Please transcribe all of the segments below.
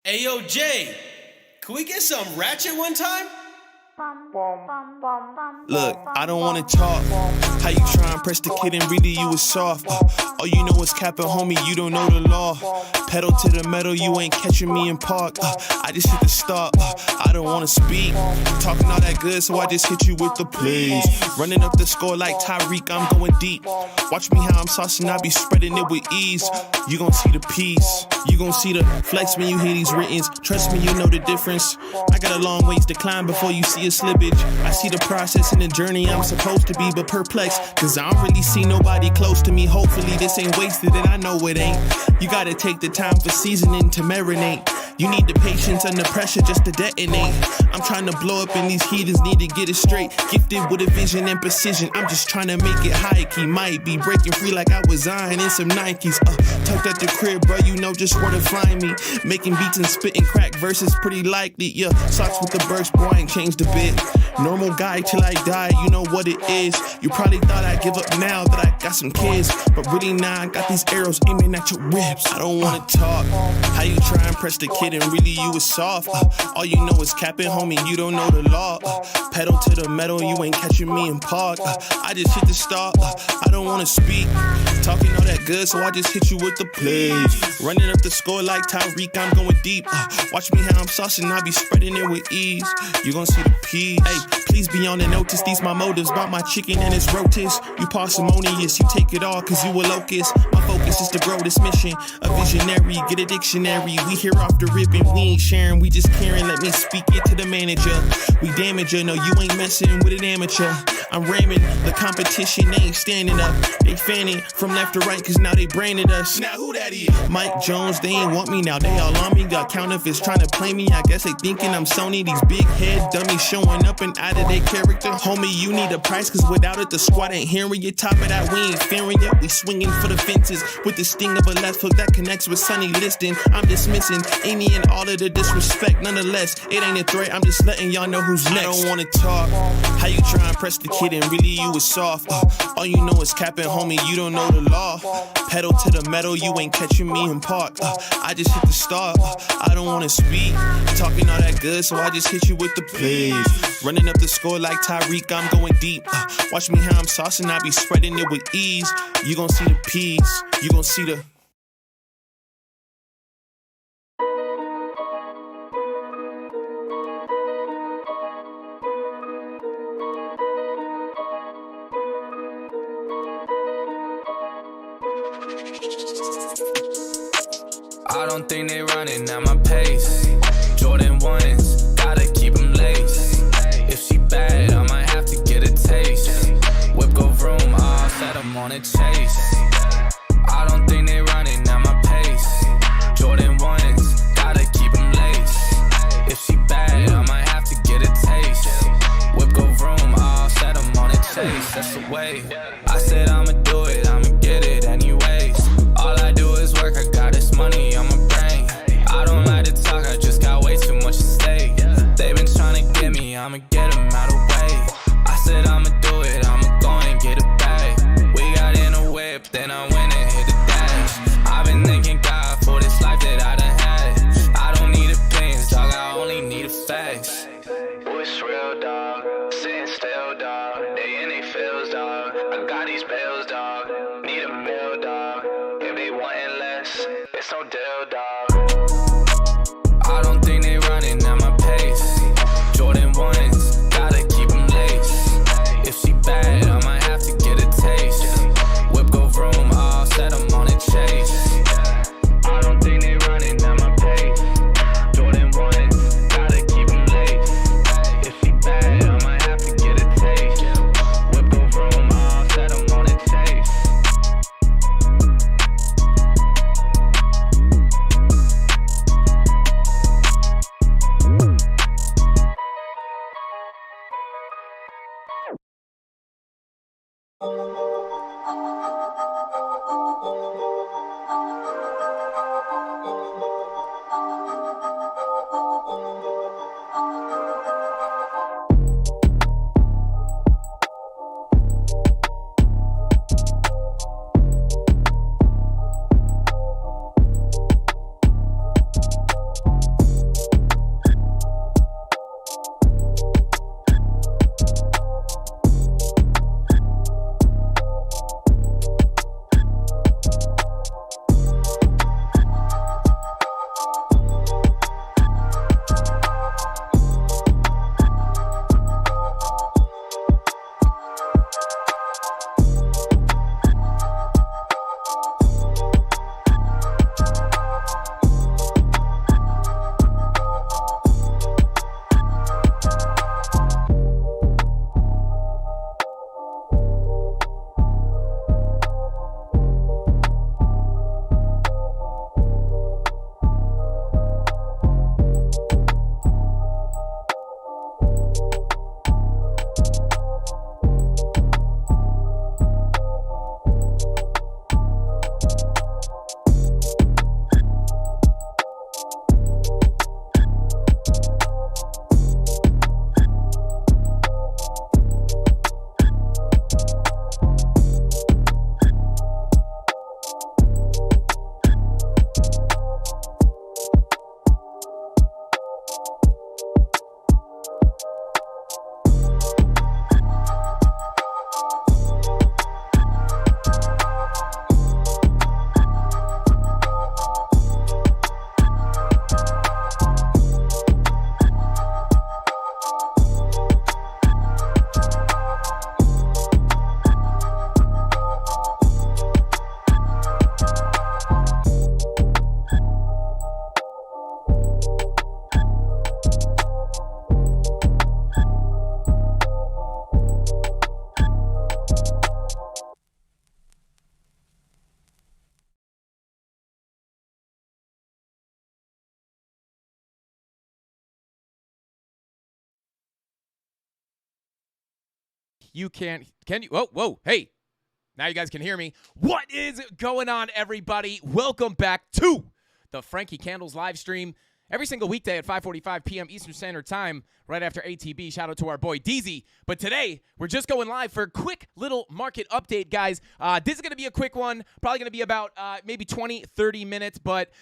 Hey, yo, Jay, can we get some ratchet one time? Look, I don't wanna talk. How you try and press the kid and really you was soft. All you know is capping, homie, you don't know the law. Pedal to the metal, you ain't catching me in park. I just hit the stop, I don't wanna speak. Talking all that good, so I just hit you with the plays. Running up the score like Tyreek, I'm going deep. Watch me how I'm saucing, I be spreading it with ease. You gon' see the peace, you gon' see the flex when you hear these writtens. Trust me, you know the difference. I got a long ways to climb before you see a slippage. I see the process and the journey I'm supposed to be, but perplexed, cause I don't really see nobody close to me. Hopefully this ain't wasted, and I know it ain't. You gotta take the time for seasoning to marinate. You need the patience under pressure just to detonate. I'm trying to blow up and these heathens need to get it straight. Gifted with a vision and precision, I'm just trying to make it high key. Might be breaking free like I was Zion in some Nikes. Tucked at the crib, bro, you know just where to find me. Making beats and spitting crack verses pretty likely. Yeah, socks with the burst, boy, I ain't changed a bit. Normal guy till I die, you know what it is. You probably thought I'd give up now that I got some kids, but really now I got these arrows aiming at your ribs. I don't wanna talk. How you try and press the kid and really you was soft. All you know is capping, homie, you don't know the law. Pedal to the metal, you ain't catching me in park. I just hit the stop, I don't wanna speak. Talking all that good, so I just hit you with the plays. Running up the score like Tyreek, I'm going deep. Watch me how I'm saucing, I be spreading it with ease. You gon' see the peas. Hey, please be on the notice, these my motives. Bought my chicken and it's rotis. You parsimonious, you take it all cause you a locust. My focus is to grow this mission. A visionary, get a dictionary. We here off the rip and we ain't sharing, we just caring. Let me speak it to the manager. We damage her, no you ain't messing with an amateur. I'm ramming, the competition ain't standing up. They fanning from left to right cause now they branded us. Now who that is? Mike Jones, they ain't want me now, they all on me. Got counterfeits trying to play me, I guess they thinking I'm Sony. These big head dummies showing up and out of their character. Homie, you need a price cause without it the squad ain't hearing you. Top of that, we ain't fearing you. We swinging for the fences with the sting of a left hook that connects with Sonny Liston. I'm dismissing any and all of the disrespect. Nonetheless, it ain't a threat, I'm just letting y'all know who's next. I don't wanna talk. How you try and press the kid and really you was soft. All you know is capping, homie, you don't know the law. Pedal to the metal, you ain't catching me in park. I just hit the start, I don't wanna speak. Talking all that good, so I just hit you with the plays. Running up the score like Tyreek, I'm going deep. Watch me how I'm saucing, I be spreading it with ease. You gon' see the peas, you gon' see the... I don't think they running at my pace. Jordan 1s, gotta keep them laced. If she bad, I might have to get a taste. Whip go vroom, I'll set them on a chase. I don't think they running at my pace. Jordan 1s, gotta keep them laced. If she bad, I might have to get a taste. Whip go vroom, I'll set them on a chase. That's the way. I said I'ma do it, I'ma get it anyways. All I do is work, I got this money on my brain. I don't like to talk, I just got way too much to say. They been trying to get me, I'ma get them out of the way. I said I'ma do it, I'ma go and get it back. We got in a whip, then I went and hit the dash. I've been thanking God for this life that I done had. I don't need opinions, dog, I only need the facts. It's real, dog, sitting still, dog. They in they feels, dog. I got these bills, dog. Need a meal, dog. If they wantin' less, it's no deal, dog. I don't think they running at my pace. Jordan 1s, gotta keep them laced. If she bad, I might have to get a taste. Whip go vroom, I'll set them on a chase. I don't think they running at my pace. Jordan 1s, gotta keep them laced. If she bad, I might have to get a taste. Whip go vroom, I'll set them on a chase. you can't, can you? Whoa, hey. Now you guys can hear me. What is going on, everybody? Welcome back to the Frankie Candles live stream. Every single weekday at 5:45 p.m. Eastern Standard Time, right after ATB. Shout out to our boy DZ. But today, we're just going live for a quick little market update, guys. This is going to be a quick one. Probably going to be about maybe 20, 30 minutes. But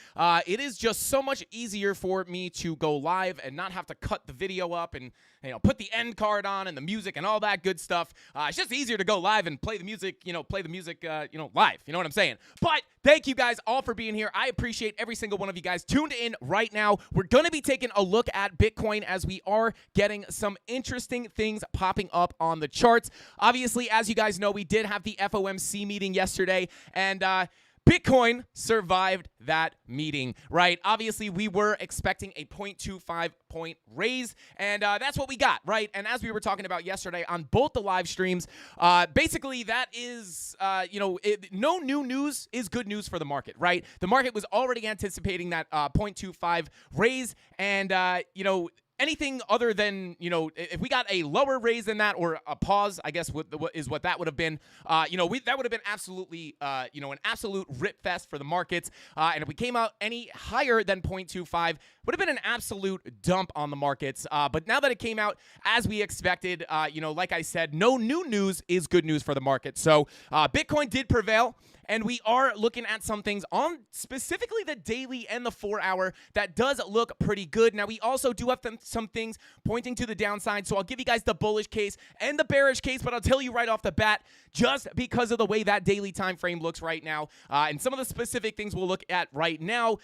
it is just so much easier for me to go live and not have to cut the video up and put the end card on and the music and all that good stuff. It's just easier to go live and play the music, live. You know what I'm saying? But thank you guys all for being here. I appreciate every single one of you guys tuned in right now. We're going to be taking a look at Bitcoin as we are getting some interesting things popping up on the charts. Obviously, as you guys know, we did have the FOMC meeting yesterday, and Bitcoin survived that meeting, right? Obviously, we were expecting a 0.25 point raise, and that's what we got, right? And as we were talking about yesterday on both the live streams, basically that is, no new news is good news for the market, right? The market was already anticipating that 0.25 raise, and, anything other than, if we got a lower raise than that or a pause, I guess is what that would have been, that would have been absolutely, an absolute rip fest for the markets. And if we came out any higher than 0.25, would have been an absolute dump on the markets. But now that it came out as we expected, like I said, no new news is good news for the market. So Bitcoin did prevail. And we are looking at some things on specifically the daily and the 4-hour that does look pretty good. Now, we also do have some things pointing to the downside, so I'll give you guys the bullish case and the bearish case, but I'll tell you right off the bat, just because of the way that daily time frame looks right now, and some of the specific things we'll look at right now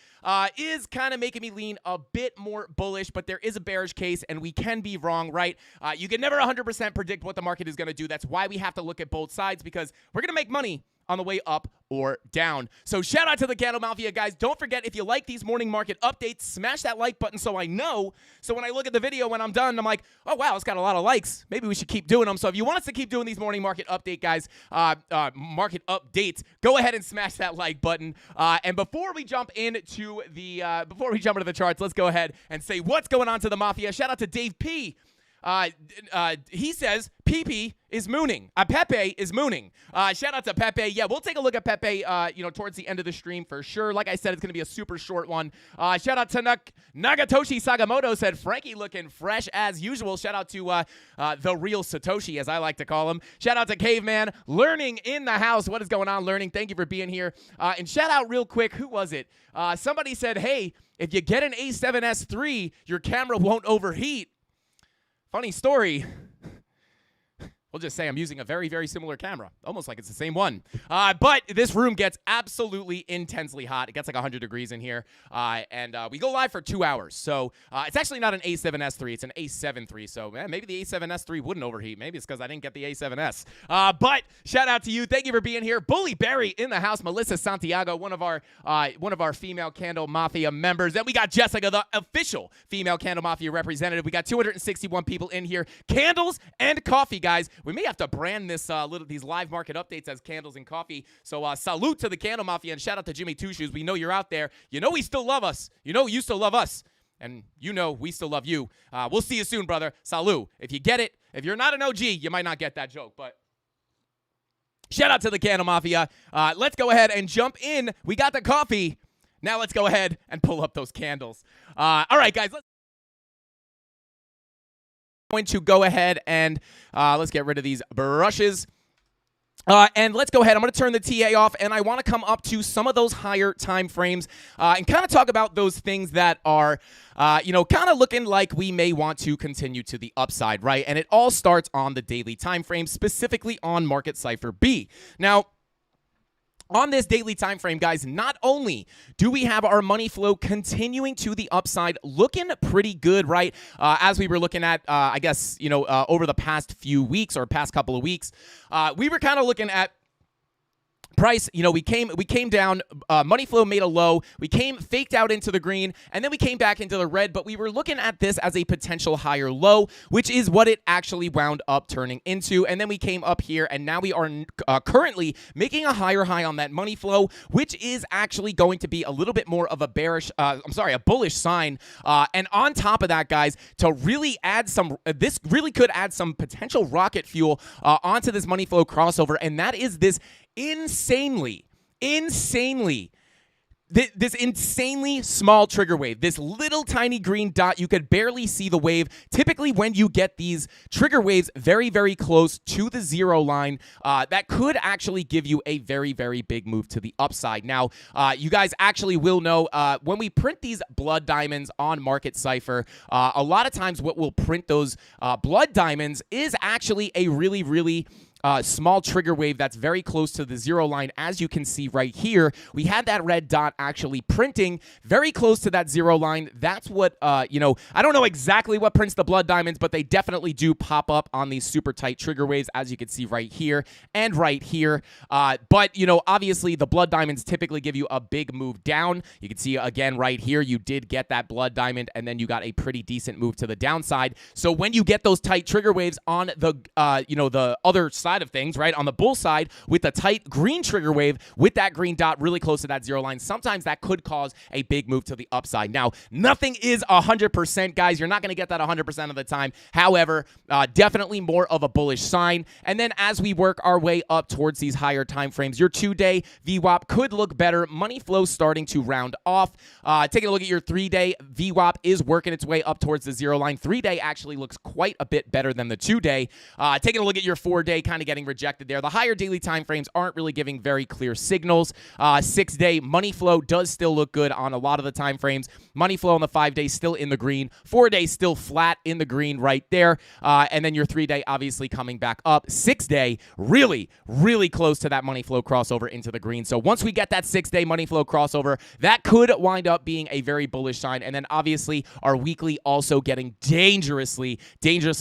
is kind of making me lean a bit more bullish, but there is a bearish case, and we can be wrong, right? You can never 100% predict what the market is going to do. That's why we have to look at both sides, because we're going to make money on the way up or down. So shout out to the CandleMafia, guys. Don't forget, if you like these morning market updates, smash that like button so I know. So when I look at the video when I'm done, I'm like, oh, wow, it's got a lot of likes. Maybe we should keep doing them. So if you want us to keep doing these morning market update, guys, market updates, go ahead and smash that like button. And before we jump into the charts, let's go ahead and say what's going on to the Mafia. Shout out to Dave P. He says PP is mooning. Pepe is mooning. Shout out to Pepe. Yeah, we'll take a look at Pepe, towards the end of the stream for sure. Like I said, it's going to be a super short one. Shout out to Nagatoshi Sagamoto said, Frankie looking fresh as usual. Shout out to the real Satoshi, as I like to call him. Shout out to Caveman. Learning in the house. What is going on, Learning? Thank you for being here. And shout out real quick, who was it? Somebody said, hey, if you get an A7S III, your camera won't overheat. Funny story. We'll just say I'm using a very, very similar camera. Almost like it's the same one. But this room gets absolutely intensely hot. It gets like 100 degrees in here. And we go live for 2 hours. So it's actually not an A7S III. It's an A7 III. So maybe the A7S III wouldn't overheat. Maybe it's because I didn't get the A7S. But shout out to you. Thank you for being here. Bully Barry in the house. Melissa Santiago, one of our female Candle Mafia members. Then we got Jessica, the official female Candle Mafia representative. We got 261 people in here. Candles and coffee, guys. We may have to brand these live market updates as candles and coffee. So salute to the Candle Mafia and shout out to Jimmy Two Shoes. We know you're out there. You know we still love us. You know you still love us. And you know we still love you. We'll see you soon, brother. Salute. If you get it, if you're not an OG, you might not get that joke. But shout out to the Candle Mafia. Let's go ahead and jump in. We got the coffee. Now let's go ahead and pull up those candles. All right, guys. Going to go ahead and let's get rid of these brushes. And let's go ahead. I'm going to turn the TA off, and I want to come up to some of those higher time frames and kind of talk about those things that are, kind of looking like we may want to continue to the upside, right? And it all starts on the daily time frame, specifically on Market Cipher B. Now, on this daily time frame, guys, not only do we have our money flow continuing to the upside, looking pretty good, right? As we were looking at, over the past few weeks or past couple of weeks, we were kind of looking at price, we came down, money flow made a low, we faked out into the green, and then we came back into the red, but we were looking at this as a potential higher low, which is what it actually wound up turning into. And then we came up here, and now we are currently making a higher high on that money flow, which is actually going to be a little bit more of a a bullish sign. And on top of that, guys, to really add this really could add some potential rocket fuel onto this money flow crossover, and that is this insanely small trigger wave. This little tiny green dot, you could barely see the wave. Typically, when you get these trigger waves very, very close to the 0 line, that could actually give you a very, very big move to the upside. Now, you guys actually will know when we print these blood diamonds on Market Cypher, a lot of times what will print those blood diamonds is actually a really, really small trigger wave that's very close to the 0 line. As you can see right here, we had that red dot actually printing very close to that 0 line. That's what, I don't know exactly what prints the blood diamonds, but they definitely do pop up on these super tight trigger waves, as you can see right here and right here. But, obviously the blood diamonds typically give you a big move down. You can see again right here, you did get that blood diamond, and then you got a pretty decent move to the downside. So when you get those tight trigger waves on the, the other side of things, right, on the bull side with the tight green trigger wave with that green dot really close to that 0 line, sometimes that could cause a big move to the upside. Now, nothing is 100%, guys. You're not going to get that 100% of the time. However, definitely more of a bullish sign. And then as we work our way up towards these higher time frames, your 2-day VWAP could look better. Money flow starting to round off. Taking a look at your 3-day VWAP is working its way up towards the 0 line. 3-day actually looks quite a bit better than the 2-day. Taking a look at your 4-day, kind of getting rejected there. The higher daily time frames aren't really giving very clear signals. 6-day money flow does still look good on a lot of the time frames. Money flow on the 5-day still in the green. 4-day still flat in the green right there. And then your 3-day obviously coming back up. 6-day really, really close to that money flow crossover into the green. So once we get that 6-day money flow crossover, that could wind up being a very bullish sign. And then obviously our weekly also getting dangerously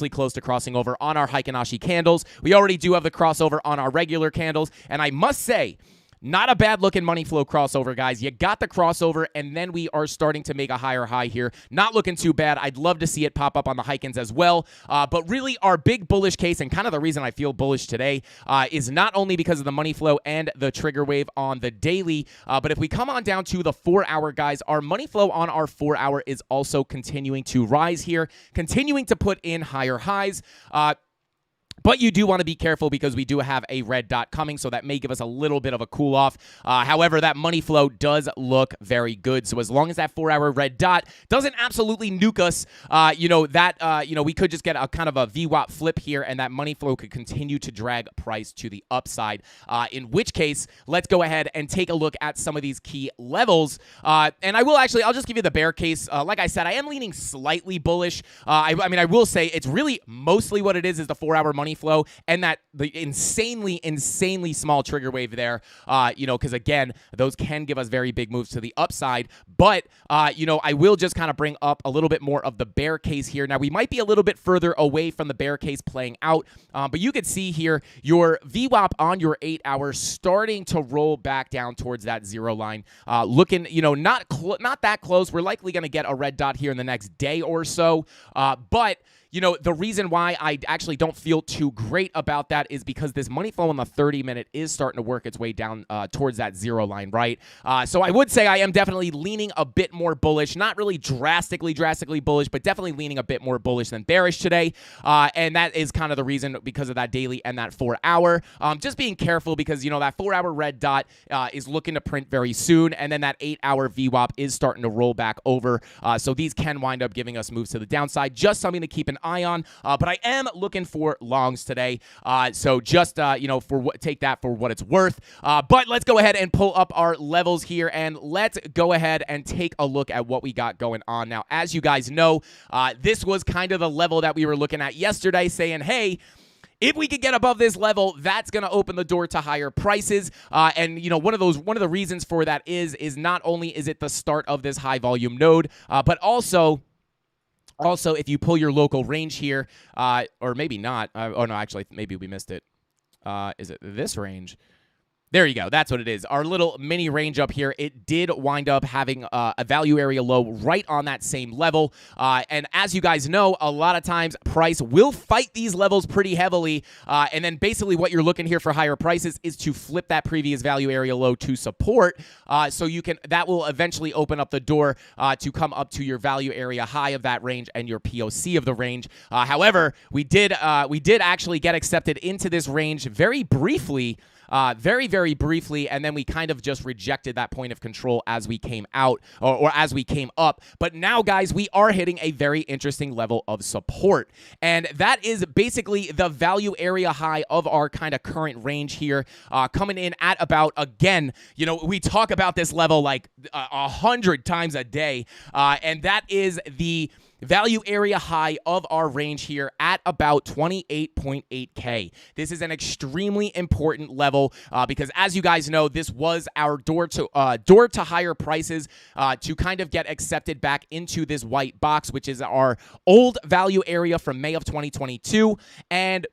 close to crossing over on our Heikinashi candles. We already do have the crossover on our regular candles, and I must say, not a bad looking money flow crossover, guys. You got the crossover, and then we are starting to make a higher high here. Not looking too bad. I'd love to see it pop up on the Heikins as well. But really, our big bullish case, and kind of the reason I feel bullish today, is not only because of the money flow and the trigger wave on the daily, but if we come on down to the 4-hour, guys, our money flow on our 4-hour is also continuing to rise here, continuing to put in higher highs. But you do want to be careful because we do have a red dot coming, so that may give us a little bit of a cool off. However, that money flow does look very good. So as long as that 4-hour red dot doesn't absolutely nuke us, we could just get a kind of a VWAP flip here, and that money flow could continue to drag price to the upside. In which case, let's go ahead and take a look at some of these key levels. And I'll just give you the bear case. Like I said, I am leaning slightly bullish. I will say it's really mostly what it is the 4-hour money flow and the insanely small trigger wave there, because again, those can give us very big moves to the upside. But, I will just kind of bring up a little bit more of the bear case here. Now, we might be a little bit further away from the bear case playing out, but you could see here your VWAP on your 8-hour starting to roll back down towards that 0 line, looking, not that close. We're likely going to get a red dot here in the next day or so, but the reason why I actually don't feel too great about that is because this money flow on the 30-minute is starting to work its way down towards that 0 line, right? So I would say I am definitely leaning a bit more bullish, not really drastically bullish, but definitely leaning a bit more bullish than bearish today. And that is kind of the reason because of that daily and that 4-hour. Just being careful because, that 4-hour red dot is looking to print very soon. And then that 8-hour VWAP is starting to roll back over. So these can wind up giving us moves to the downside. Just something to keep an eye on, but I am looking for longs today, so just take that for what it's worth. But let's go ahead and pull up our levels here, and let's go ahead and take a look at what we got going on. Now, as you guys know, this was kind of the level that we were looking at yesterday, saying, hey, if we could get above this level, that's going to open the door to higher prices. And one of the reasons for that is not only is it the start of this high volume node, but also, if you pull your local range here, or maybe not. Oh, no, actually, maybe we missed it. Is it this range? There you go. That's what it is. Our little mini range up here, it did wind up having a value area low right on that same level. And as you guys know, a lot of times price will fight these levels pretty heavily. And then basically what you're looking here for higher prices is to flip that previous value area low to support. So that will eventually open up the door to come up to your value area high of that range and your POC of the range. However, we did actually get accepted into this range very briefly. Very, very briefly, and then we kind of just rejected that point of control as we came out, or as we came up. But now, guys, we are hitting a very interesting level of support, and that is basically the value area high of our kind of current range here, coming in at about, again, we talk about this level like 100 times a day, and that is the value area high of our range here at about 28.8K. This is an extremely important level because, as you guys know, this was our door to higher prices to kind of get accepted back into this white box, which is our old value area from May of 2022. And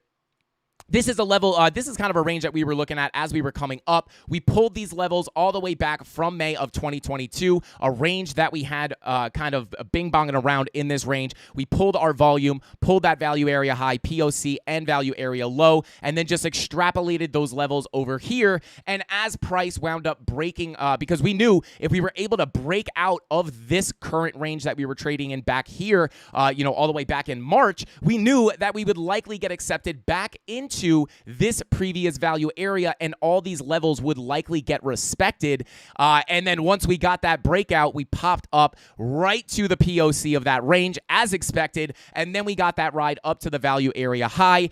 this is a level, this is kind of a range that we were looking at as we were coming up. We pulled these levels all the way back from May of 2022, a range that we had kind of bing-bonging around in this range. We pulled our volume, pulled that value area high, POC, and value area low, and then just extrapolated those levels over here. And as price wound up breaking, because we knew if we were able to break out of this current range that we were trading in back here, all the way back in March, we knew that we would likely get accepted back into this previous value area, and all these levels would likely get respected. And then once we got that breakout, we popped up right to the POC of that range as expected, and then we got that ride up to the value area high,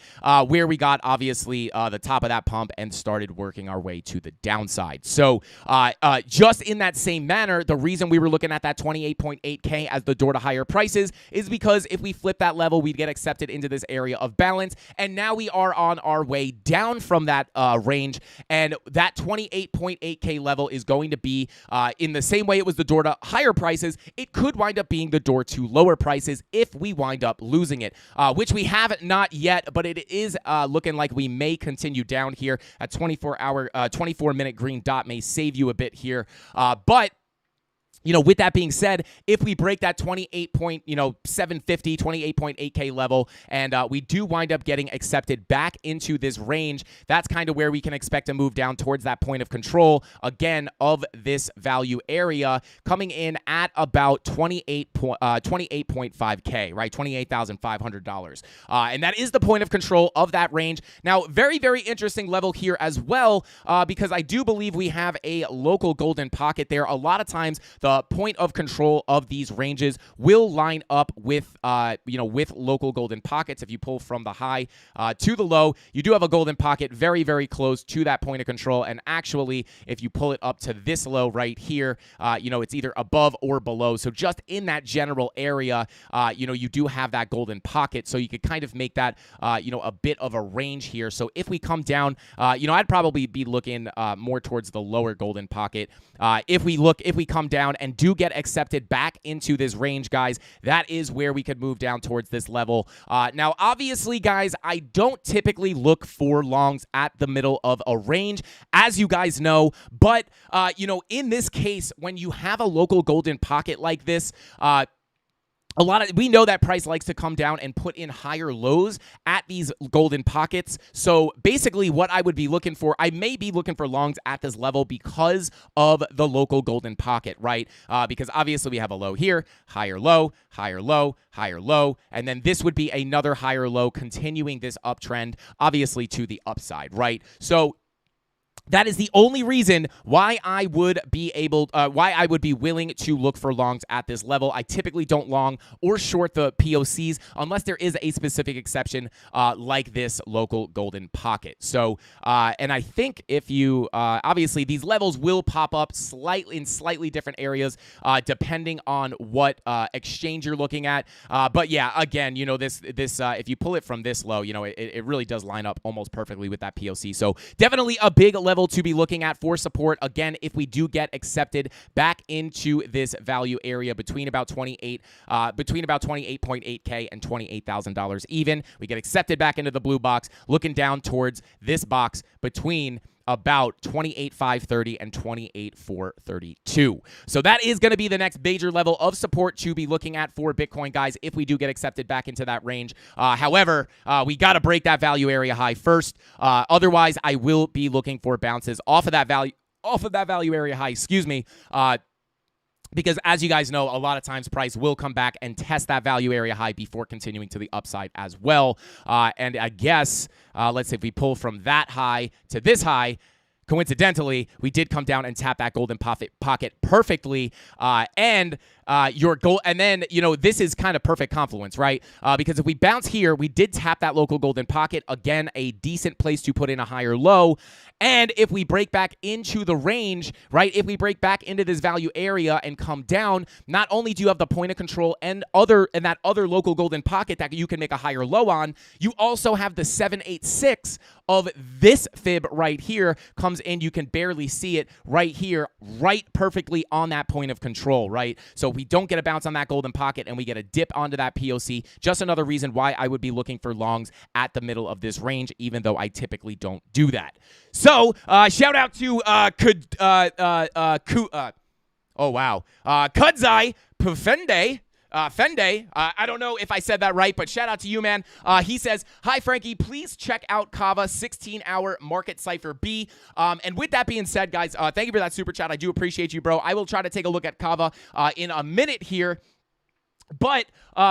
where we got obviously the top of that pump and started working our way to the downside. So just in that same manner, the reason we were looking at that 28.8K as the door to higher prices is because if we flip that level, we'd get accepted into this area of balance, and now we are on our way down from that range, and that 28.8K level is going to be in the same way it was the door to higher prices. It could wind up being the door to lower prices if we wind up losing it, which we have not yet, but it is looking like we may continue down here. A 24-minute green dot may save you a bit here, but with that being said, if we break that 28.8K level, and we do wind up getting accepted back into this range, that's kind of where we can expect to move down towards that point of control, again, of this value area, coming in at about 28.5K, right? $28,500. And that is the point of control of that range. Now, very, very interesting level here as well, because I do believe we have a local golden pocket there. A lot of times, the point of control of these ranges will line up with, with local golden pockets. If you pull from the high to the low, you do have a golden pocket very, very close to that point of control. And actually, if you pull it up to this low right here, it's either above or below. So just in that general area, you do have that golden pocket. So you could kind of make that, a bit of a range here. So if we come down, I'd probably be looking more towards the lower golden pocket. If we come down and do get accepted back into this range, guys, that is where we could move down towards this level. Now, obviously, guys, I don't typically look for longs at the middle of a range, as you guys know, but, in this case, when you have a local golden pocket like this, we know that price likes to come down and put in higher lows at these golden pockets. So basically what I would be looking for, I may be looking for longs at this level because of the local golden pocket, right? Because obviously we have a low here, higher low, higher low, higher low, and then this would be another higher low continuing this uptrend, obviously to the upside, right? So that is the only reason why I would be willing to look for longs at this level. I typically don't long or short the POCs unless there is a specific exception like this local golden pocket. So, and I think if you, obviously these levels will pop up in slightly different areas depending on what exchange you're looking at. But yeah, again, this if you pull it from this low, it really does line up almost perfectly with that POC. So definitely a big level to be looking at for support. Again, if we do get accepted back into this value area between about 28.8K and $28,000 even, we get accepted back into the blue box, looking down towards this box between about 28,530 and 28,432. So that is going to be the next major level of support to be looking at for Bitcoin, guys, if we do get accepted back into that range. However, we got to break that value area high first. Otherwise, I will be looking for bounces off of that value area high, because as you guys know, a lot of times price will come back and test that value area high before continuing to the upside as well. And I guess, let's say if we pull from that high to this high, coincidentally, we did come down and tap that golden pocket perfectly. Your goal, and then, this is kind of perfect confluence, right? Because if we bounce here, we did tap that local golden pocket. Again, a decent place to put in a higher low. And if we break back into the range, right, if we break back into this value area and come down, not only do you have the point of control and that other local golden pocket that you can make a higher low on, you also have the 786 of this fib right here comes in. You can barely see it right here, right perfectly on that point of control, right? So we don't get a bounce on that golden pocket and we get a dip onto that POC. Just another reason why I would be looking for longs at the middle of this range, even though I typically don't do that. So shout out to Kudzai Pufende. Fende, I don't know if I said that right, but shout out to you, man. He says, "Hi, Frankie, please check out Kava 16-hour market cipher B." And with that being said, guys, thank you for that super chat. I do appreciate you, bro. I will try to take a look at Kava in a minute here. But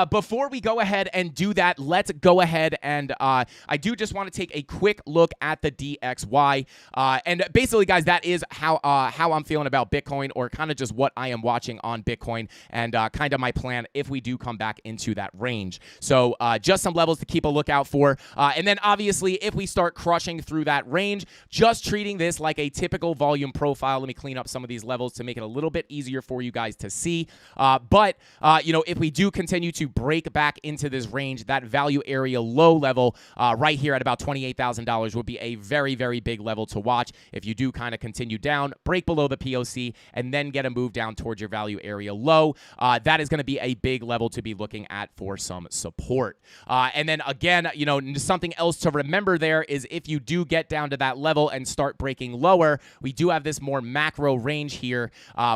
before we go ahead and do that, let's go ahead and I do just want to take a quick look at the DXY. And basically, guys, that is how I'm feeling about Bitcoin, or kind of just what I am watching on Bitcoin, and kind of my plan if we do come back into that range. So just some levels to keep a lookout for. And then obviously, if we start crushing through that range, just treating this like a typical volume profile. Let me clean up some of these levels to make it a little bit easier for you guys to see. But if we do continue to break back into this range, that value area low level right here at about $28,000 would be a very, very big level to watch. If you do kind of continue down, break below the POC, and then get a move down towards your value area low, that is going to be a big level to be looking at for some support. And then again, something else to remember there is if you do get down to that level and start breaking lower, we do have this more macro range here,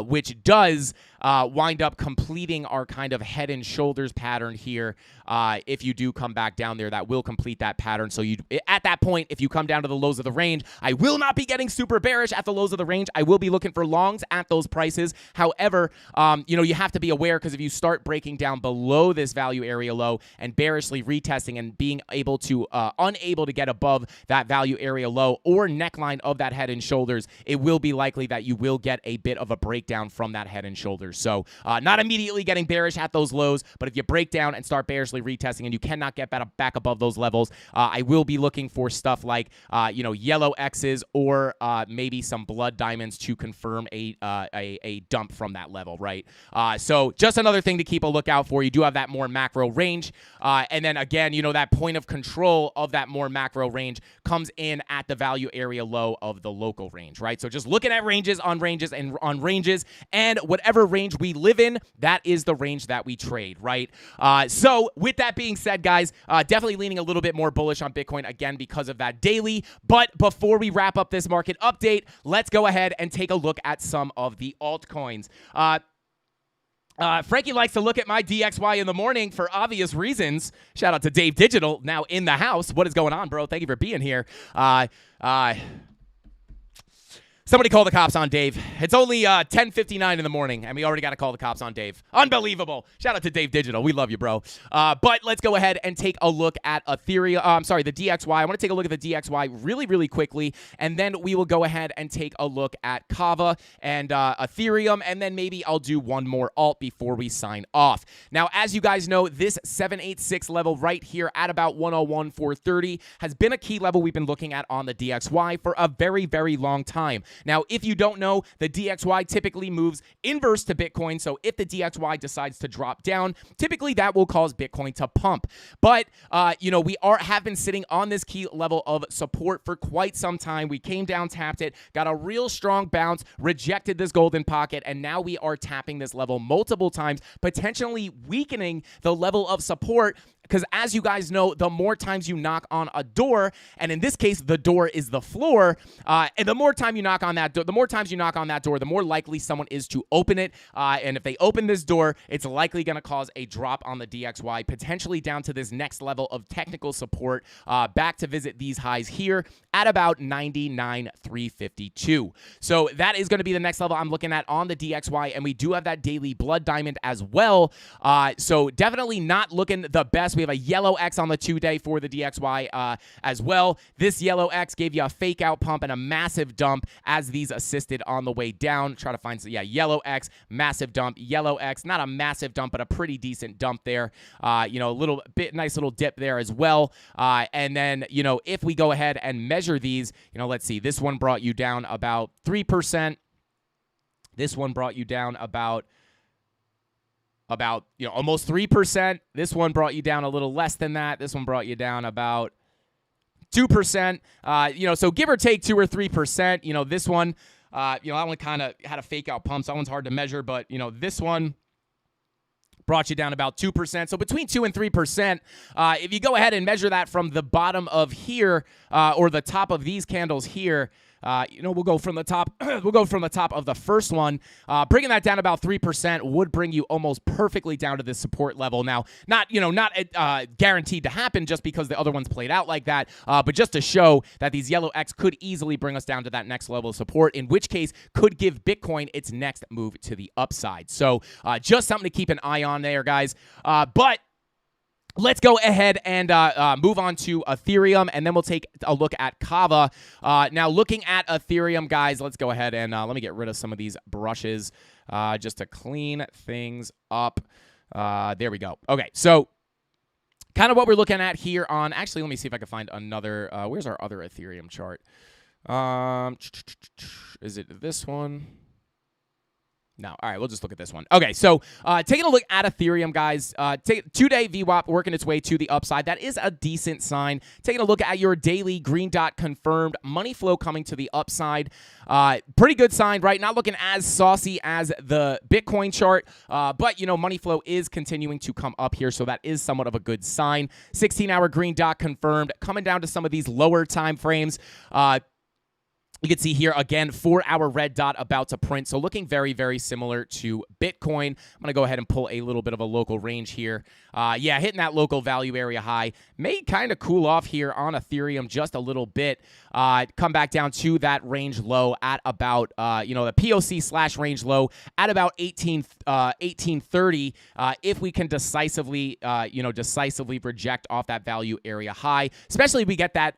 which does wind up completing our kind of head and shoulders pattern here. If you do come back down there, that will complete that pattern. So at that point, if you come down to the lows of the range, I will not be getting super bearish at the lows of the range. I will be looking for longs at those prices. However, you have to be aware, because if you start breaking down below this value area low and bearishly retesting and being able to unable to get above that value area low or neckline of that head and shoulders, it will be likely that you will get a bit of a breakdown from that head and shoulders. So not immediately getting bearish at those lows, but if you break down and start bearishly retesting and you cannot get back above those levels, I will be looking for stuff like yellow X's or maybe some blood diamonds to confirm a dump from that level, right? So just another thing to keep a lookout for. You do have that more macro range, and then again, that point of control of that more macro range comes in at the value area low of the local range, right? So just looking at ranges on ranges and on ranges, and whatever range we live in, that is the range that we trade, right? So with that being said, guys, definitely leaning a little bit more bullish on Bitcoin, again, because of that daily. But before we wrap up this market update, let's go ahead and take a look at some of the altcoins. Frankie likes to look at my DXY in the morning for obvious reasons. Shout out to Dave Digital, now in the house. What is going on, bro? Thank you for being here. Somebody call the cops on Dave. It's only 10:59 in the morning, and we already got to call the cops on Dave. Unbelievable. Shout out to Dave Digital. We love you, bro. But let's go ahead and take a look at Ethereum. The DXY. I want to take a look at the DXY really, really quickly, and then we will go ahead and take a look at Kava and Ethereum, and then maybe I'll do one more alt before we sign off. Now, as you guys know, this 786 level right here at about 101,430 has been a key level we've been looking at on the DXY for a very, very long time. Now, if you don't know, the DXY typically moves inverse to Bitcoin. So if the DXY decides to drop down, typically that will cause Bitcoin to pump. But, we have been sitting on this key level of support for quite some time. We came down, tapped it, got a real strong bounce, rejected this golden pocket, and now we are tapping this level multiple times, potentially weakening the level of support because as you guys know, the more times you knock on a door, and in this case, the door is the floor, and the more time you knock on that door, the more times you knock on that door, the more likely someone is to open it. And if they open this door, it's likely going to cause a drop on the DXY, potentially down to this next level of technical support, back to visit these highs here at about 99,352. So that is going to be the next level I'm looking at on the DXY, and we do have that daily blood diamond as well. So definitely not looking the best. We have a yellow X on the 2-day for the DXY as well. This yellow X gave you a fake out pump and a massive dump as these assisted on the way down. Try to find, yellow X, massive dump, yellow X, not a massive dump, but a pretty decent dump there. A little bit, nice little dip there as well. And then, if we go ahead and measure these, let's see, this one brought you down about 3%. This one brought you down about almost 3%. This one brought you down a little less than that. This one brought you down about 2%. So give or take 2 or 3%. This one, that one kind of had a fake out pump, so that one's hard to measure, but this one brought you down about 2%. So between 2 and 3%, if you go ahead and measure that from the bottom of here, or the top of these candles here, we'll go from the top. We'll go from the top of the first one. Bringing that down about 3% would bring you almost perfectly down to this support level. Now, not guaranteed to happen just because the other ones played out like that, but just to show that these yellow X could easily bring us down to that next level of support, in which case could give Bitcoin its next move to the upside. So just something to keep an eye on there, guys. But let's go ahead and move on to Ethereum, and then we'll take a look at Kava. Now, looking at Ethereum, guys, let's go ahead and let me get rid of some of these brushes just to clean things up. There we go. Okay, so kind of what we're looking at here on... Actually, let me see if I can find another... where's our other Ethereum chart? Is it this one? No. All right, we'll just look at this one. Okay, so taking a look at Ethereum, guys. 2-day VWAP working its way to the upside. That is a decent sign. Taking a look at your daily green dot confirmed money flow coming to the upside. Pretty good sign, right? Not looking as saucy as the Bitcoin chart, but, money flow is continuing to come up here, so that is somewhat of a good sign. 16-hour green dot confirmed. Coming down to some of these lower time frames. You can see here, again, 4-hour red dot about to print. So looking very, very similar to Bitcoin. I'm going to go ahead and pull a little bit of a local range here. Hitting that local value area high. May kind of cool off here on Ethereum just a little bit. Come back down to that range low at about, the POC / range low at about 1830. If we can decisively reject off that value area high, especially if we get that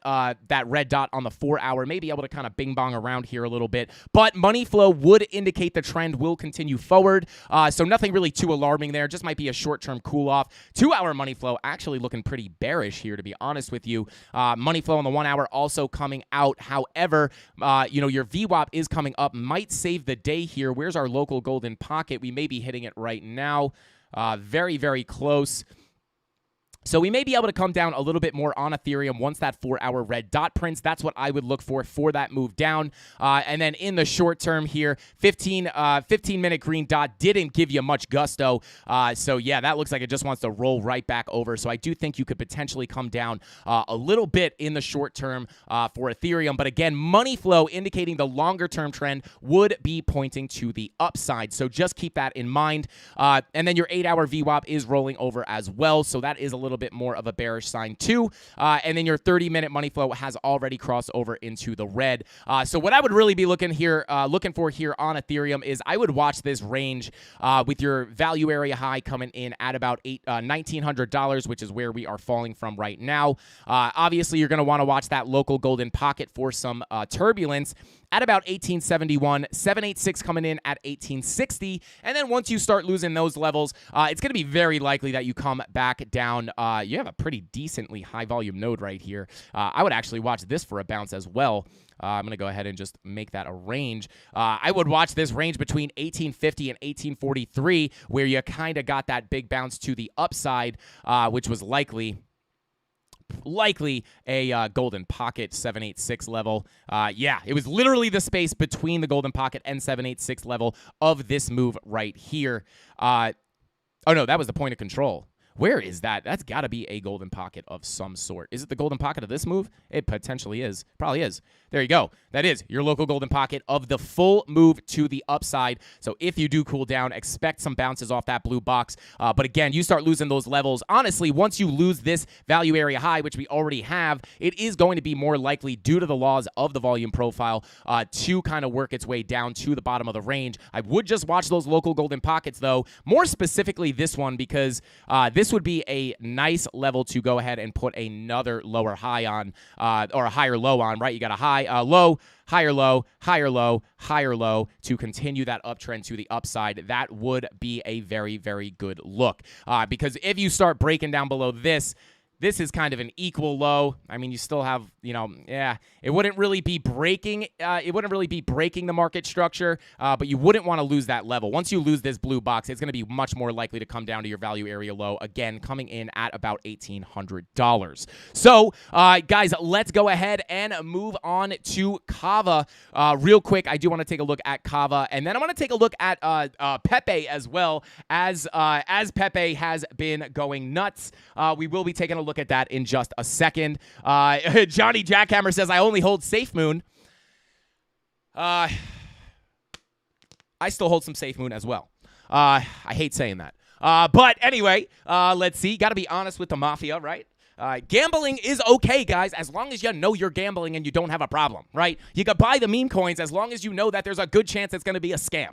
red dot on the 4-hour, maybe able to kind of bing bong around here a little bit. But money flow would indicate the trend will continue forward. So nothing really too alarming there. Just might be a short-term cool-off. 2-hour money flow actually looking pretty bearish here, to be honest with you. Money flow on the 1-hour also coming out. However, your VWAP is coming up. Might save the day here. Where's our local golden pocket? We may be hitting it right now. Very, very close. So we may be able to come down a little bit more on Ethereum once that 4-hour red dot prints. That's what I would look for that move down. And then in the short term here, 15-minute green dot didn't give you much gusto. So yeah, that looks like it just wants to roll right back over. So I do think you could potentially come down a little bit in the short term for Ethereum. But again, money flow indicating the longer term trend would be pointing to the upside. So just keep that in mind. And then your 8-hour VWAP is rolling over as well. So that is a little bit more of a bearish sign too. And then your 30-minute money flow has already crossed over into the red. So what I would really be looking for here on Ethereum is I would watch this range with your value area high coming in at about $1,900, which is where we are falling from right now. Obviously, you're going to want to watch that local golden pocket for some turbulence at about 1871, 786 coming in at 1860, and then once you start losing those levels, it's going to be very likely that you come back down. You have a pretty decently high volume node right here. I would actually watch this for a bounce as well. I'm going to go ahead and just make that a range. I would watch this range between 1850 and 1843, where you kind of got that big bounce to the upside, which was likely a golden pocket 786 level. It was literally the space between the golden pocket and 786 level of this move right here. Oh no, that was the point of control. Where is that? That's got to be a golden pocket of some sort. Is it the golden pocket of this move? It potentially is. Probably is. There you go. That is your local golden pocket of the full move to the upside. So if you do cool down, expect some bounces off that blue box. But again, you start losing those levels. Honestly, once you lose this value area high, which we already have, it is going to be more likely due to the laws of the volume profile to kind of work its way down to the bottom of the range. I would just watch those local golden pockets, though, more specifically this one, because this would be a nice level to go ahead and put another lower high on or a higher low on, right? You got a high, low, higher low, higher low, higher low to continue that uptrend to the upside. That would be a very, very good look. Because if you start breaking down below this, this is kind of an equal low. I mean, you still have, it wouldn't really be breaking. It wouldn't really be breaking the market structure, but you wouldn't want to lose that level. Once you lose this blue box, it's going to be much more likely to come down to your value area low, again, coming in at about $1,800. So, guys, let's go ahead and move on to Kava. Real quick, I do want to take a look at Kava, and then I want to take a look at Pepe as well, as Pepe has been going nuts. We will be taking a look at that in just a second. Johnny Jackhammer says, I only hold Safe Moon. I still hold some Safe Moon as well. I hate saying that. But anyway, let's see. Got to be honest with the Mafia, right? Gambling is okay, guys, as long as you know you're gambling and you don't have a problem, right? You can buy the meme coins as long as you know that there's a good chance it's going to be a scam.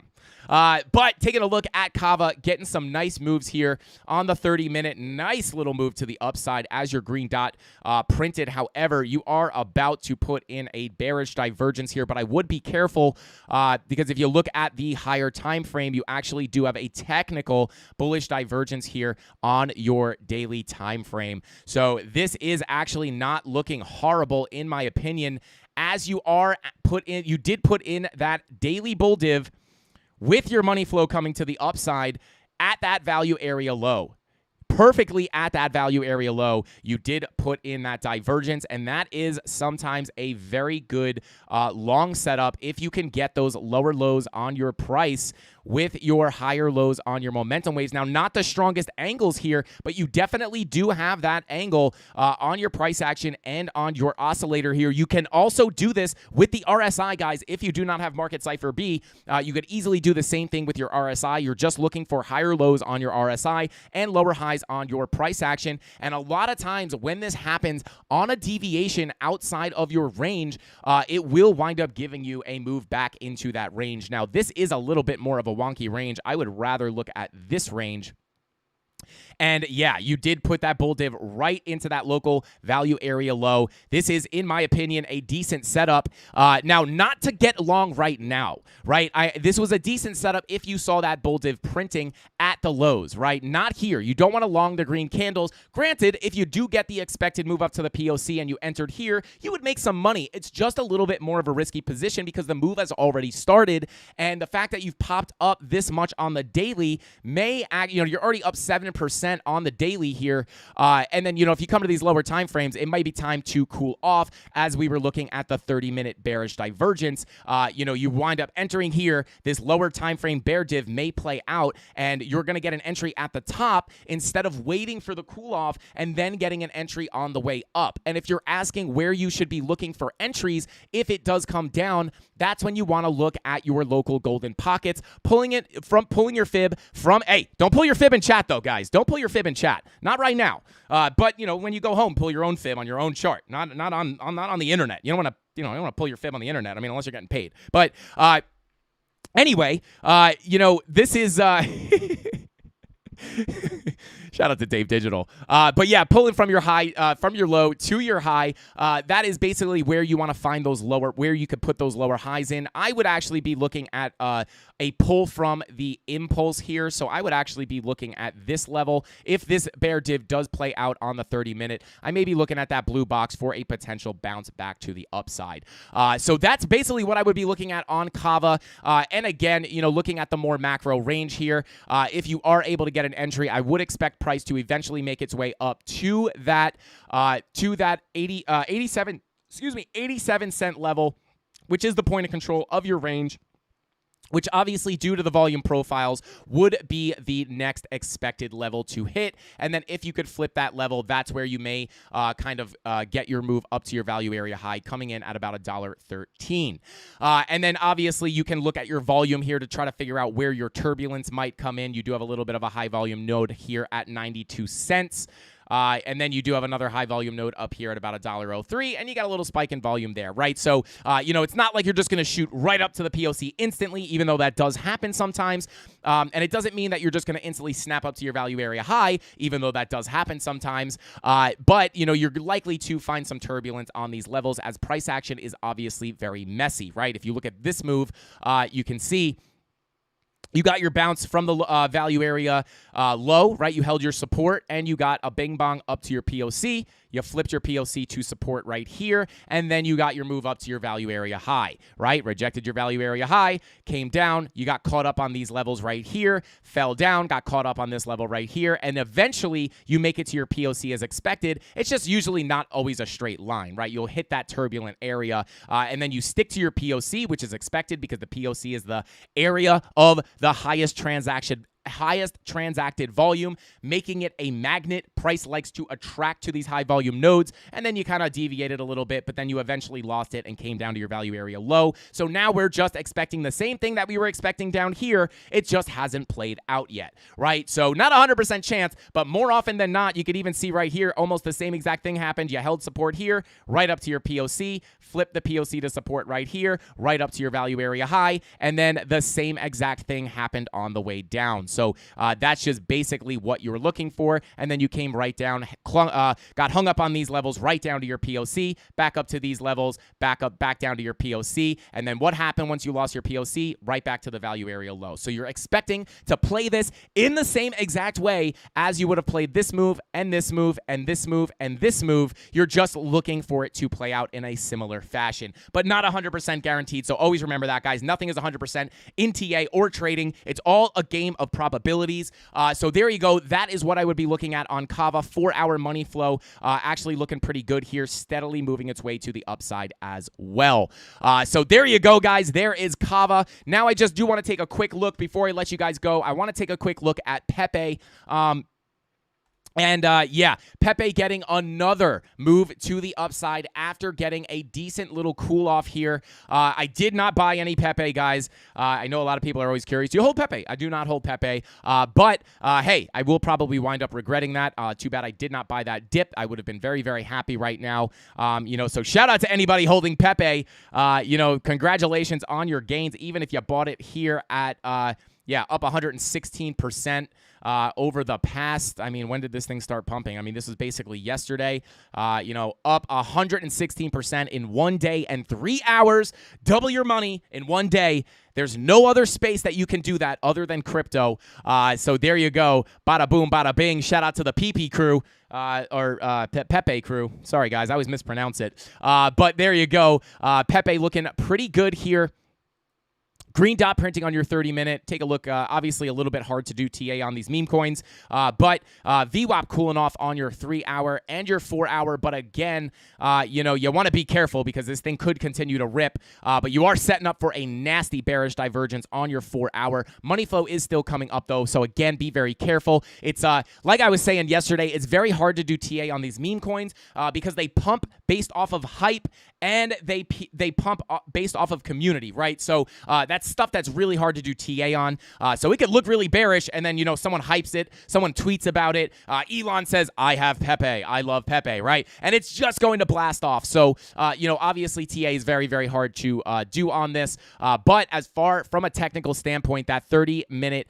But taking a look at Kava, getting some nice moves here on the 30-minute. Nice little move to the upside as your green dot printed. However, you are about to put in a bearish divergence here, but I would be careful because if you look at the higher time frame, you actually do have a technical bullish divergence here on your daily time frame. So this is actually not looking horrible in my opinion, as you did put in that daily bull div with your money flow coming to the upside at that value area low. Perfectly at that value area low, you did put in that divergence, and that is sometimes a very good long setup if you can get those lower lows on your price with your higher lows on your momentum waves. Now, not the strongest angles here, but you definitely do have that angle on your price action and on your oscillator here. You can also do this with the RSI, guys. If you do not have Market Cipher B, you could easily do the same thing with your RSI. You're just looking for higher lows on your RSI and lower highs on your price action. And a lot of times when this happens on a deviation outside of your range, it will wind up giving you a move back into that range. Now, this is a little bit more of a wonky range. I would rather look at this range. And yeah, you did put that bull div right into that local value area low. This is, in my opinion, a decent setup. Now, not to get long right now, right? This was a decent setup if you saw that bull div printing at the lows, right? Not here. You don't want to long the green candles. Granted, if you do get the expected move up to the POC and you entered here, you would make some money. It's just a little bit more of a risky position because the move has already started, and the fact that you've popped up this much on the daily may act, you're already up 7% on the daily here. And then, if you come to these lower time frames, it might be time to cool off as we were looking at the 30-minute bearish divergence. You wind up entering here. This lower time frame bear div may play out, and you're going to get an entry at the top instead of waiting for the cool off and then getting an entry on the way up. And if you're asking where you should be looking for entries, if it does come down, that's when you want to look at your local golden pockets, pulling your fib from, hey, don't pull your fib in chat though, guys. Don't pull your fib in chat. Not right now. But when you go home, pull your own fib on your own chart, not on the internet. You don't want to pull your fib on the internet. I mean, unless you're getting paid. But anyway, this is shout out to Dave Digital. But yeah, pulling from your high, from your low to your high, that is basically where you want to find those where you could put those lower highs in. I would actually be looking at a pull from the impulse here. So I would actually be looking at this level. If this bear div does play out on the 30-minute, I may be looking at that blue box for a potential bounce back to the upside. So that's basically what I would be looking at on Kava. And again, looking at the more macro range here, if you are able to get an entry, I would expect price to eventually make its way up to that 87 cent level, which is the point of control of your range. which obviously due to the volume profiles would be the next expected level to hit. And then if you could flip that level, that's where you may get your move up to your value area high, coming in at about $1.13. And then obviously you can look at your volume here to try to figure out where your turbulence might come in. You do have a little bit of a high volume node here at 92 cents. And then you do have another high volume node up here at about $1.03, and you got a little spike in volume there, right? So, it's not like you're just going to shoot right up to the POC instantly, even though that does happen sometimes. And it doesn't mean that you're just going to instantly snap up to your value area high, even though that does happen sometimes. But, you're likely to find some turbulence on these levels, as price action is obviously very messy, right? If you look at this move, you can see you got your bounce from the value area low, right? You held your support, and you got a bing bong up to your POC. You flipped your POC to support right here, and then you got your move up to your value area high, right? Rejected your value area high, came down, you got caught up on these levels right here, fell down, got caught up on this level right here, and eventually you make it to your POC as expected. It's just usually not always a straight line, right? You'll hit that turbulent area, and then you stick to your POC, which is expected because the POC is the area of the highest transacted volume, making it a magnet. Price likes to attract to these high volume nodes, and then you kind of deviated a little bit, but then you eventually lost it and came down to your value area low. So now we're just expecting the same thing that we were expecting down here. It just hasn't played out yet, right? So not 100% chance, but more often than not, you could even see right here, almost the same exact thing happened. You held support here, right up to your POC, flip the POC to support right here, right up to your value area high, and then the same exact thing happened on the way down. So that's just basically what you were looking for. And then you came right down, got hung up on these levels, right down to your POC, back up to these levels, back down to your POC. And then what happened once you lost your POC? Right back to the value area low. So you're expecting to play this in the same exact way as you would have played this move and this move and this move and this move. You're just looking for it to play out in a similar fashion, but not 100% guaranteed. So always remember that, guys. Nothing is 100% in TA or trading. It's all a game of probabilities. So there you go. That is what I would be looking at on Kava. 4-hour money flow actually looking pretty good here, steadily moving its way to the upside as well. So there you go, guys. There is Kava. Now I just do want to take a quick look before I let you guys go. I want to take a quick look at Pepe. Pepe getting another move to the upside after getting a decent little cool off here. I did not buy any Pepe, guys. I know a lot of people are always curious. Do you hold Pepe? I do not hold Pepe. But hey, I will probably wind up regretting that. Too bad I did not buy that dip. I would have been very, very happy right now. So shout out to anybody holding Pepe. Congratulations on your gains, even if you bought it here at up 116%. Over the past, when did this thing start pumping? This was basically yesterday, up 116% in 1 day and 3 hours. Double your money in 1 day. There's no other space that you can do that other than crypto. So there you go. Bada boom, bada bing. Shout out to the PP crew. Pepe crew. Sorry, guys. I always mispronounce it. But there you go. Pepe looking pretty good here. Green dot printing on your 30-minute. Take a look. Obviously, a little bit hard to do TA on these meme coins. But VWAP cooling off on your 3-hour and your 4-hour. But again, you want to be careful because this thing could continue to rip. But you are setting up for a nasty bearish divergence on your 4-hour. Money flow is still coming up, though. So again, be very careful. It's like I was saying yesterday, it's very hard to do TA on these meme coins because they pump based off of hype and they pump based off of community, right? So that's stuff that's really hard to do TA on. So it could look really bearish, and then, someone hypes it, someone tweets about it. Elon says, I have Pepe, I love Pepe, right? And it's just going to blast off. So, obviously TA is very, very hard to do on this. But as far from a technical standpoint, that 30-minute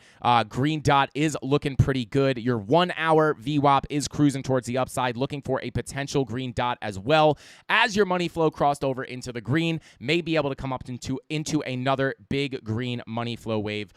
green dot is looking pretty good. Your 1-hour VWAP is cruising towards the upside, looking for a potential green dot as well. As your money flow crossed over into the green, may be able to come up into another big green money flow wave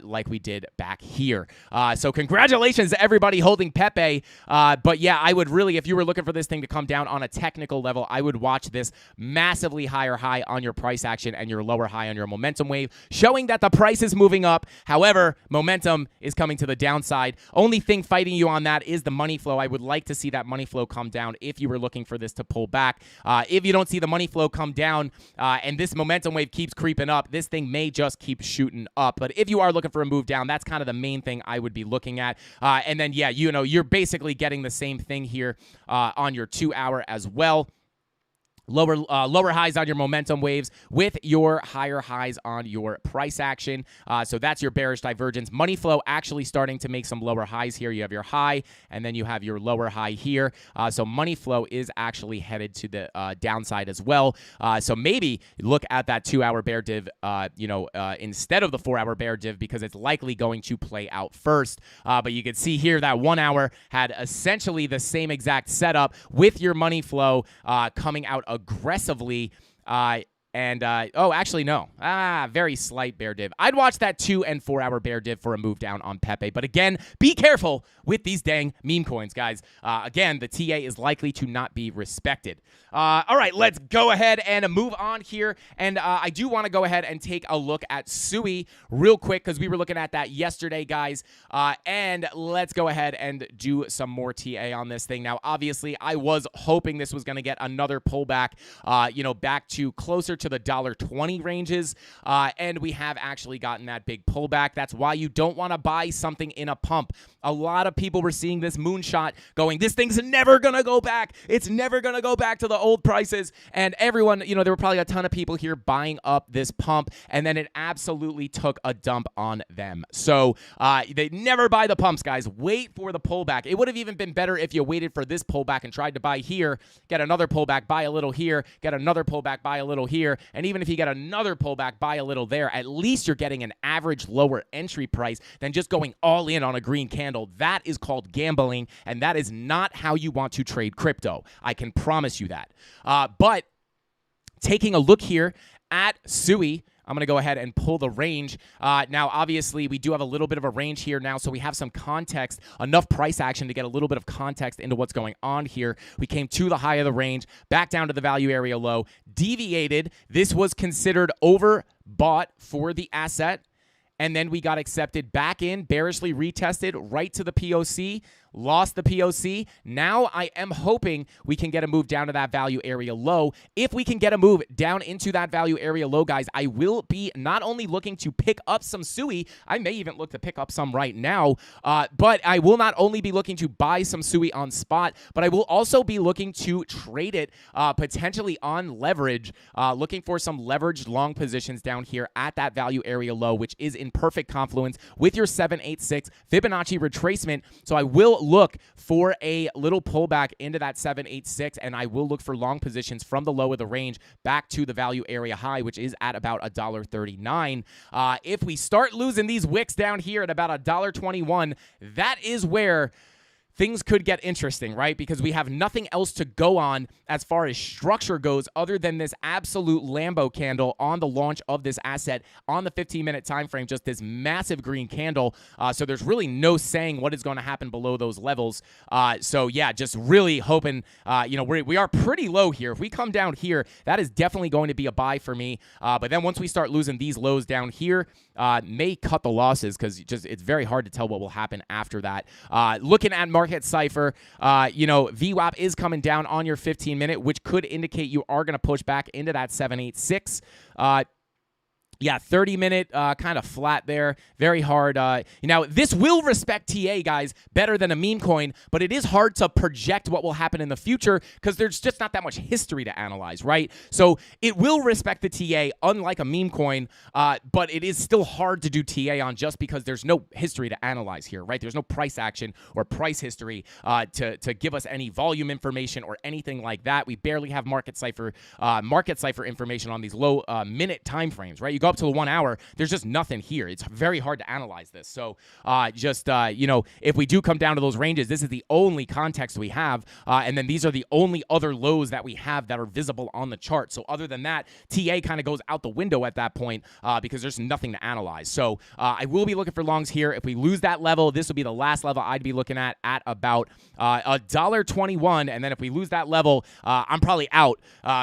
like we did back here. So congratulations to everybody holding Pepe. But yeah, I would really, if you were looking for this thing to come down on a technical level, I would watch this massively higher high on your price action and your lower high on your momentum wave, showing that the price is moving up. However, momentum is coming to the downside. Only thing fighting you on that is the money flow. I would like to see that money flow come down if you were looking for this to pull back. If you don't see the money flow come down and this momentum wave keeps creeping up, this thing may may just keep shooting up. But if you are looking for a move down, that's kind of the main thing I would be looking at. And then, yeah, you're basically getting the same thing here on your 2 hour as well. Lower highs on your momentum waves with your higher highs on your price action. So that's your bearish divergence. Money flow actually starting to make some lower highs here. You have your high, and then you have your lower high here. So money flow is actually headed to the downside as well. So maybe look at that 2 hour bear div, instead of the 4 hour bear div, because it's likely going to play out first. But you can see here that 1 hour had essentially the same exact setup with your money flow coming out aggressively. Actually, no. Very slight bear div. I'd watch that 2 and 4 hour bear div for a move down on Pepe. But again, be careful with these dang meme coins, guys. Again, the TA is likely to not be respected. All right, let's go ahead and move on here. And I do want to go ahead and take a look at Sui real quick because we were looking at that yesterday, guys. And let's go ahead and do some more TA on this thing. Now, obviously, I was hoping this was going to get another pullback, back to closer to the $1.20 ranges. And we have actually gotten that big pullback. That's why you don't want to buy something in a pump. A lot of people were seeing this moonshot going, this thing's never going to go back. It's never going to go back to the old prices. And everyone, there were probably a ton of people here buying up this pump, and then it absolutely took a dump on them. So they never buy the pumps, guys. Wait for the pullback. It would have even been better if you waited for this pullback and tried to buy here, get another pullback, buy a little here, get another pullback, buy a little here. And even if you get another pullback, buy a little there, at least you're getting an average lower entry price than just going all in on a green candle. That is called gambling, and that is not how you want to trade crypto. I can promise you that. But taking a look here at Sui, I'm going to go ahead and pull the range. Now, obviously, we do have a little bit of a range here now, so we have some context, enough price action to get a little bit of context into what's going on here. We came to the high of the range, back down to the value area low, deviated. This was considered overbought for the asset. And then we got accepted back in, bearishly retested right to the POC, lost the POC. Now I am hoping we can get a move down to that value area low. If we can get a move down into that value area low, guys, I will be not only looking to pick up some Sui, I may even look to pick up some right now, but I will not only be looking to buy some Sui on spot, but I will also be looking to trade it potentially on leverage, looking for some leveraged long positions down here at that value area low, which is in perfect confluence with your 786 Fibonacci retracement. So I will look for a little pullback into that 786, and I will look for long positions from the low of the range back to the value area high, which is at about $1.39. If we start losing these wicks down here at about $1.21, that is where things could get interesting, right? Because we have nothing else to go on as far as structure goes other than this absolute Lambo candle on the launch of this asset on the 15-minute time frame, just this massive green candle. So there's really no saying what is going to happen below those levels. So yeah, just really hoping, we are pretty low here. If we come down here, that is definitely going to be a buy for me. But then once we start losing these lows down here, may cut the losses because it's very hard to tell what will happen after that. Looking at Market Cipher, VWAP is coming down on your 15-minute, which could indicate you are going to push back into that 786. 30-minute kind of flat there. Very hard. Now, this will respect TA, guys, better than a meme coin, but it is hard to project what will happen in the future because there's just not that much history to analyze, right? So it will respect the TA, unlike a meme coin, but it is still hard to do TA on just because there's no history to analyze here, right? There's no price action or price history to give us any volume information or anything like that. We barely have market cipher information on these low minute time frames, right? You go up to the 1 hour, there's just nothing here. It's very hard to analyze this. So if we do come down to those ranges, this is the only context we have. And then these are the only other lows that we have that are visible on the chart. So other than that, TA kind of goes out the window at that point because there's nothing to analyze. So I will be looking for longs here. If we lose that level, this will be the last level I'd be looking at about $1.21. And then if we lose that level, I'm probably out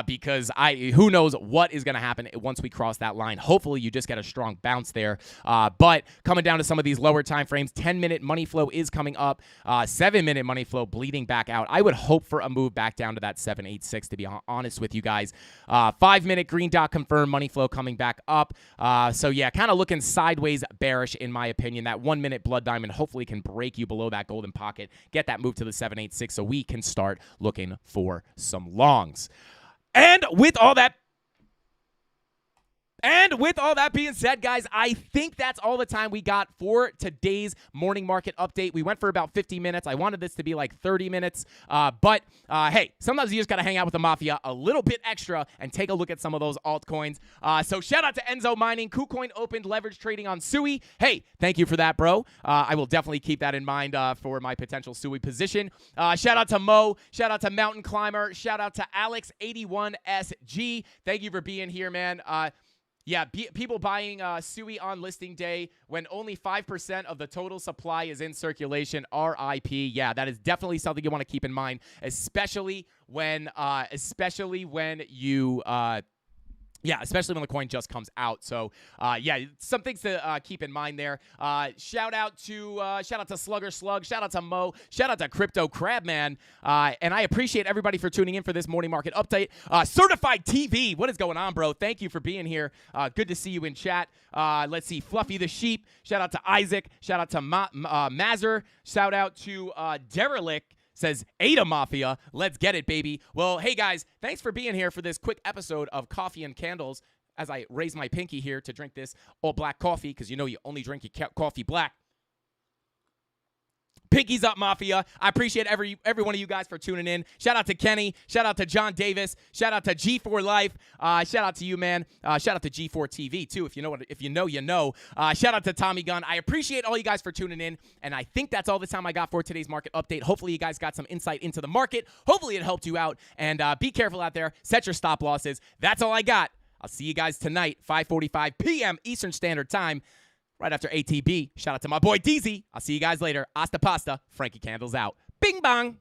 because who knows what is going to happen once we cross that line. hopefully you just get a strong bounce there. But coming down to some of these lower time frames, 10-minute money flow is coming up. 7-minute money flow bleeding back out. I would hope for a move back down to that 786, to be honest with you guys. 5-minute green dot confirmed money flow coming back up. So yeah, kind of looking sideways bearish in my opinion. That 1-minute blood diamond hopefully can break you below that golden pocket, get that move to the 786 so we can start looking for some longs. And with all that being said, guys, I think that's all the time we got for today's morning market update. We went for about 50 minutes. I wanted this to be like 30 minutes. But hey, sometimes you just got to hang out with the Mafia a little bit extra and take a look at some of those altcoins. So shout out to Enzo Mining. KuCoin opened leverage trading on Sui. Hey, thank you for that, bro. I will definitely keep that in mind for my potential Sui position. Shout out to Mo. Shout out to Mountain Climber. Shout out to Alex81SG. Thank you for being here, man. Yeah, people buying Sui on listing day when only 5% of the total supply is in circulation. RIP. Yeah, that is definitely something you want to keep in mind, especially when you especially when the coin just comes out. So, yeah, some things to keep in mind there. Shout out to Slugger Slug. Shout out to Mo. Shout out to Crypto Crabman. And I appreciate everybody for tuning in for this morning market update. Certified TV. What is going on, bro? Thank you for being here. Good to see you in chat. Let's see. Fluffy the Sheep. Shout out to Isaac. Shout out to Mazer. Shout out to Derelict. Says Ada Mafia. Let's get it, baby. Well, hey, guys, thanks for being here for this quick episode of Coffee and Candles as I raise my pinky here to drink this all black coffee because you know you only drink your coffee black. Pinkies up, Mafia. I appreciate every one of you guys for tuning in. Shout out to Kenny. Shout out to John Davis. Shout out to G4 Life. Shout out to you, man. Shout out to G4 TV too. If you know, you know. Shout out to Tommy Gunn. I appreciate all you guys for tuning in, and I think that's all the time I got for today's market update. Hopefully, you guys got some insight into the market. Hopefully, it helped you out. And be careful out there. Set your stop losses. That's all I got. I'll see you guys tonight, 5:45 p.m. Eastern Standard Time. Right after ATB. Shout out to my boy DZ. I'll see you guys later. Hasta pasta. Frankie Candles out. Bing bong.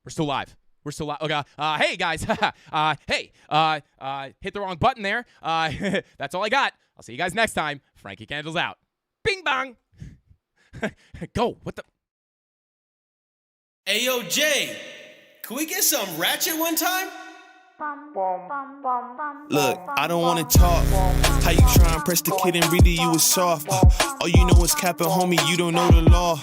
We're still live. Okay. Hey, guys. Hey. Hit the wrong button there. That's all I got. I'll see you guys next time. Frankie Candles out. Bing bong. Go. What the? Hey, yo, Jay. Can we get some ratchet one time? Look, I don't wanna talk. How you try and press the kid and really you was soft. All you know is capping, homie, you don't know the law.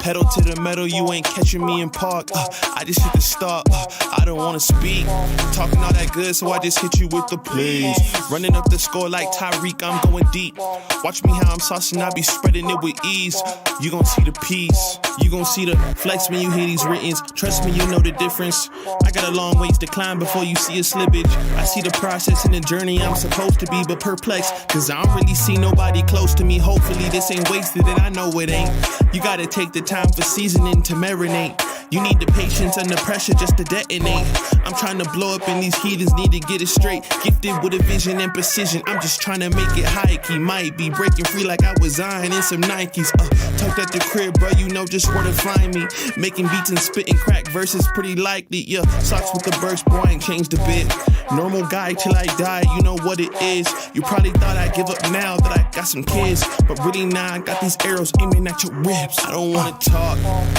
Pedal to the metal, you ain't catching me in park. I just hit the stop. I don't wanna speak. Talking all that good, so I just hit you with the plays. Running up the score like Tyreek, I'm going deep. Watch me how I'm saucing, I be spreading it with ease. You gon' see the peace. You gon' see the flex when you hear these writtens. Trust me, you know the difference. I got a long ways to climb before you see a slippage. I see the process and the journey I'm supposed to be, but perplexed, cause I don't really see nobody close to me. Hopefully this ain't wasted and I know it ain't. You gotta take the time for seasoning to marinate. You need the patience under pressure just to detonate. I'm trying to blow up and these heathens need to get it straight. Gifted with a vision and precision, I'm just trying to make it high key. Might be breaking free like I was Zion in some Nikes. Tucked at the crib, bro, you know just where to find me. Making beats and spitting crack verses pretty likely. Yeah, socks with the burst, boy, I ain't changed a bit. Normal guy till I die, you know what it is. You probably thought I'd give up now that I got some kids, but really now I got these arrows aiming at your ribs. I don't wanna talk.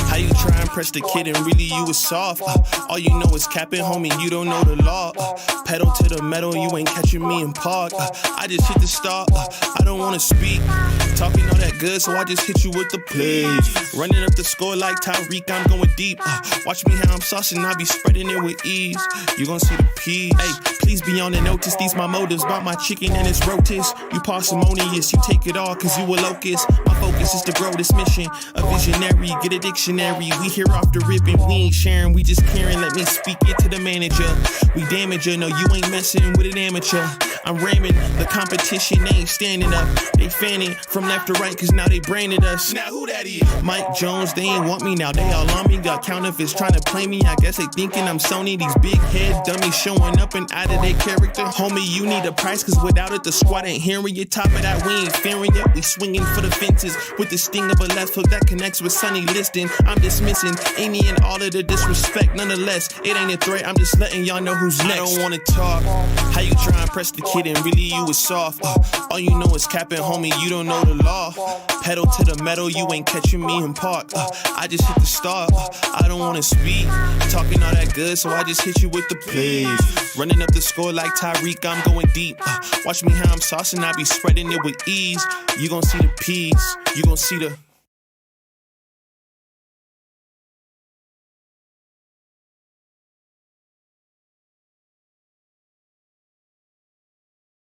How you try and press the kid and really you was soft. All you know is capping, homie, you don't know the law. Pedal to the metal, you ain't catching me in park. I just hit the stop. I don't wanna speak. Talking all that good, so I just hit you with the plays. Running up the score like Tyreek, I'm going deep. Watch me how I'm saucing, I be spreading it with ease. You gon' see the peas. Hey, please be on the notice, these my motives. Bought my chicken and it's rotis. You parsimonious, you take it all cause you a locust. My focus is to grow this mission. A visionary, get a dictionary. We here off the ribbon, we ain't sharing, we just caring. Let me speak it to the manager. We damage her, no you ain't messing with an amateur. I'm ramming, the competition ain't standing up. They fanning from left to right cause now they branded us. Now who that is? Mike Jones, they ain't want me now, they all on me. Got counterfeits trying to play me, I guess they thinking I'm Sony. These big head dummies showing up and out of their character. Homie, you need a price cause without it the squad ain't hearing you. Top of that, we ain't fearing yet. We swinging for the fences. with the sting of a left hook that connects with Sonny Liston. I'm dismissing any and all of the disrespect. Nonetheless, it ain't a threat. I'm just letting y'all know who's next. I don't wanna talk. How you try and press the kid and really you was soft. All you know is capping, homie. You don't know the law. Pedal to the metal, you ain't catching me in park. I just hit the start. I don't wanna speak. Talking all that good, so I just hit you with the please. Running up the score like Tyreek, I'm going deep. Watch me how I'm saucing, I be spreading it with ease. You gon' see the P's, you gon' see the